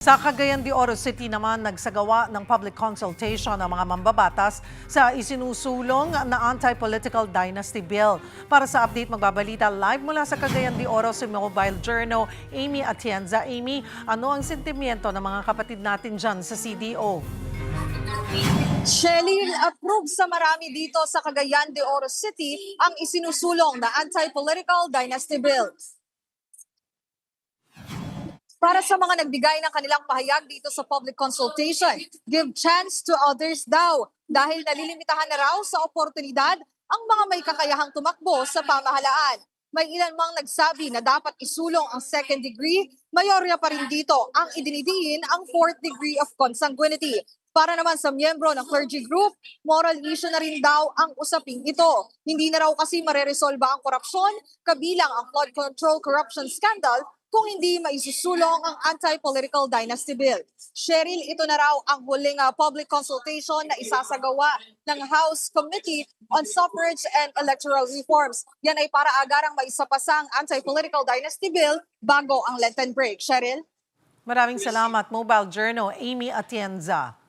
Sa Cagayan de Oro City naman, nagsagawa ng public consultation ang mga mambabatas sa isinusulong na anti-political dynasty bill. Para sa update, magbabalita live mula sa Cagayan de Oro si Mobile Journal, Amy Atienza. Amy, ano ang sentimiento ng mga kapatid natin dyan sa CDO? Shelly, approve sa marami dito sa Cagayan de Oro City ang isinusulong na anti-political dynasty bill. Para sa mga nagbigay ng kanilang pahayag dito sa public consultation, give chance to others daw dahil nalilimitahan na raw sa oportunidad ang mga may kakayahang tumakbo sa pamahalaan. May ilan mang nagsabi na dapat isulong ang second degree, mayorya pa rin dito ang idinidiin ang fourth degree of consanguinity. Para naman sa miyembro ng clergy group, moral issue na rin daw ang usaping ito. Hindi na raw kasi mareresolba ang korupsyon, kabilang ang flood control corruption scandal, kung hindi maisusulong ang anti-political dynasty bill. Cheryl, ito na raw ang huling public consultation na isasagawa ng House Committee on Suffrage and Electoral Reforms. Yan ay para agarang maisapasa ang anti-political dynasty bill bago ang Lenten break. Cheryl? Maraming salamat, Mobile Journal, Amy Atienza.